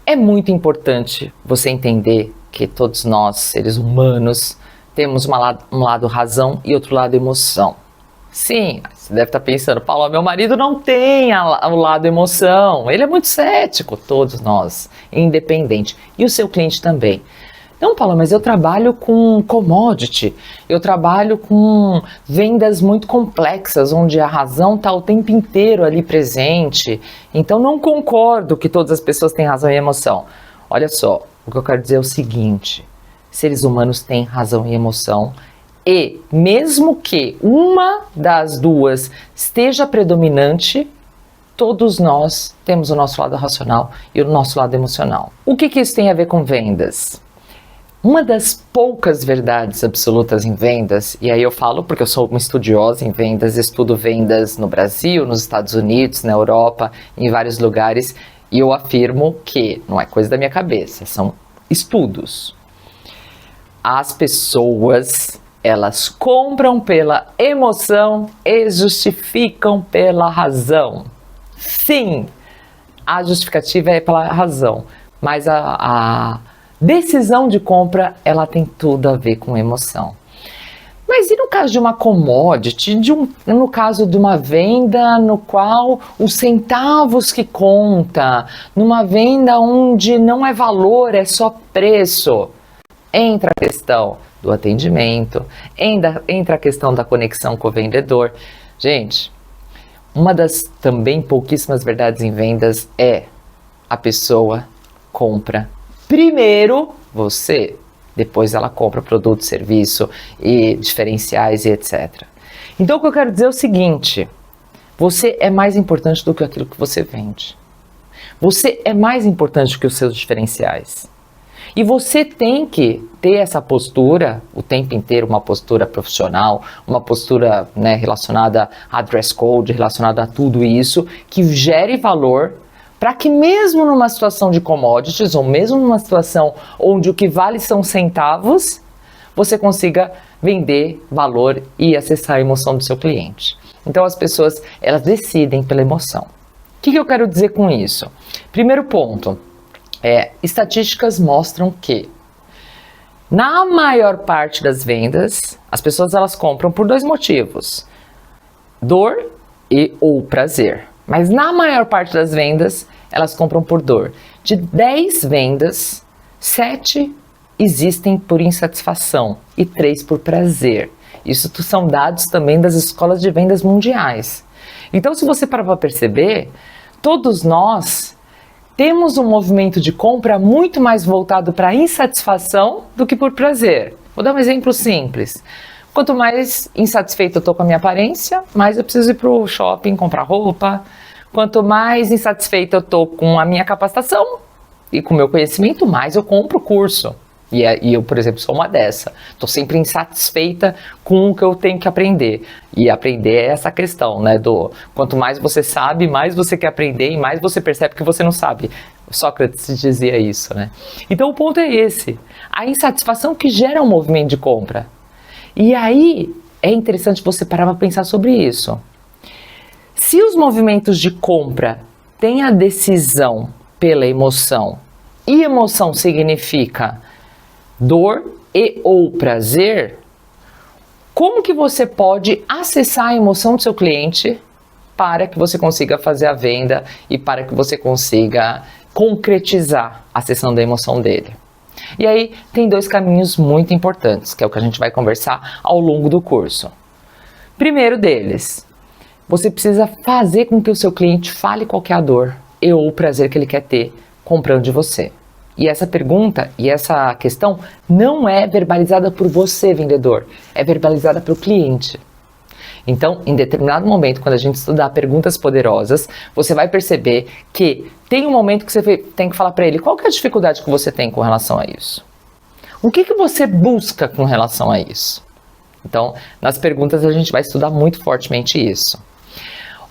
É muito importante você entender que todos nós, seres humanos, temos um lado razão e outro lado emoção. Sim, você deve estar pensando, Paula, meu marido não tem o lado emoção, ele é muito cético, todos nós, independente, e o seu cliente também. Não, Paula, mas eu trabalho com commodity, eu trabalho com vendas muito complexas, onde a razão está o tempo inteiro ali presente, então não concordo que todas as pessoas têm razão e emoção. Olha só, o que eu quero dizer é o seguinte, seres humanos têm razão e emoção, e mesmo que uma das duas esteja predominante, todos nós temos o nosso lado racional e o nosso lado emocional. O que isso tem a ver com vendas? Uma das poucas verdades absolutas em vendas, e aí eu falo porque eu sou uma estudiosa em vendas, estudo vendas no Brasil, nos Estados Unidos, na Europa, em vários lugares, e eu afirmo que não é coisa da minha cabeça, são estudos. As pessoas, elas compram pela emoção e justificam pela razão. Sim, a justificativa é pela razão, mas a decisão de compra, ela tem tudo a ver com emoção. Mas e no caso de uma commodity, no caso de uma venda no qual os centavos que conta, numa venda onde não é valor, é só preço? Entra a questão do atendimento, entra a questão da conexão com o vendedor. Gente, uma das também pouquíssimas verdades em vendas é a pessoa compra primeiro você, depois ela compra produto, serviço e diferenciais e etc. Então o que eu quero dizer é o seguinte, você é mais importante do que aquilo que você vende. Você é mais importante que os seus diferenciais. E você tem que ter essa postura o tempo inteiro, uma postura profissional, uma postura, né, relacionada a dress code, relacionada a tudo isso, que gere valor para que mesmo numa situação de commodities, ou mesmo numa situação onde o que vale são centavos, você consiga vender valor e acessar a emoção do seu cliente. Então as pessoas, elas decidem pela emoção. O que eu quero dizer com isso? Primeiro ponto, estatísticas mostram que na maior parte das vendas, as pessoas elas compram por dois motivos, dor e ou prazer. Mas na maior parte das vendas, elas compram por dor. De 10 vendas, 7 existem por insatisfação e 3 por prazer. Isso são dados também das escolas de vendas mundiais. Então, se você parar para perceber, todos nós temos um movimento de compra muito mais voltado para insatisfação do que por prazer. Vou dar um exemplo simples. Quanto mais insatisfeito eu estou com a minha aparência, mais eu preciso ir para o shopping comprar roupa. Quanto mais insatisfeito eu estou com a minha capacitação e com o meu conhecimento, mais eu compro o curso. E eu, por exemplo, sou uma dessa. Estou sempre insatisfeita com o que eu tenho que aprender. E aprender é essa questão, né? Quanto mais você sabe, mais você quer aprender e mais você percebe que você não sabe. Sócrates dizia isso, né? Então o ponto é esse. A insatisfação que gera um movimento de compra. E aí é interessante você parar para pensar sobre isso. Se os movimentos de compra têm a decisão pela emoção, e emoção significa dor e ou prazer, como que você pode acessar a emoção do seu cliente para que você consiga fazer a venda e para que você consiga concretizar a acessão da emoção dele? E aí tem dois caminhos muito importantes, que é o que a gente vai conversar ao longo do curso. Primeiro deles, você precisa fazer com que o seu cliente fale qual que é a dor e ou o prazer que ele quer ter comprando de você. E essa pergunta e essa questão não é verbalizada por você, vendedor, é verbalizada pelo cliente. Então, em determinado momento, quando a gente estudar perguntas poderosas, você vai perceber que tem um momento que você tem que falar para ele qual que é a dificuldade que você tem com relação a isso. O que você busca com relação a isso? Então, nas perguntas a gente vai estudar muito fortemente isso.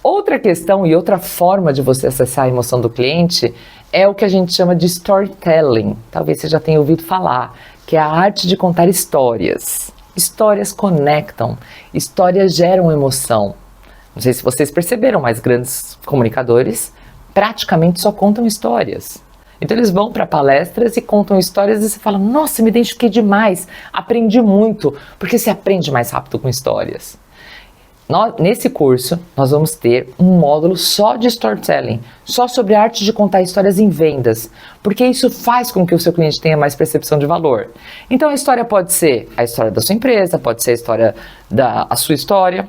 Outra questão e outra forma de você acessar a emoção do cliente é o que a gente chama de storytelling. Talvez você já tenha ouvido falar, que é a arte de contar histórias. Histórias conectam, histórias geram emoção. Não sei se vocês perceberam, mas grandes comunicadores praticamente só contam histórias. Então eles vão para palestras e contam histórias e você fala, nossa, me identifiquei demais, aprendi muito, porque você aprende mais rápido com histórias. Nesse curso, nós vamos ter um módulo só de storytelling, só sobre a arte de contar histórias em vendas, porque isso faz com que o seu cliente tenha mais percepção de valor. Então a história pode ser a história da sua empresa, pode ser a história a sua história,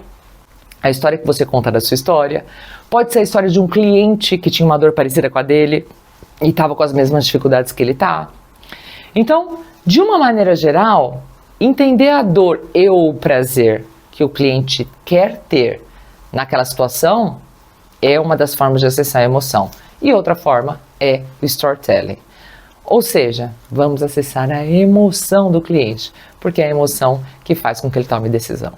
a história que você conta da sua história, pode ser a história de um cliente que tinha uma dor parecida com a dele e estava com as mesmas dificuldades que ele está. Então, de uma maneira geral, entender a dor e o prazer que o cliente quer ter naquela situação é uma das formas de acessar a emoção. E outra forma é o storytelling. Ou seja, vamos acessar a emoção do cliente, porque é a emoção que faz com que ele tome decisão.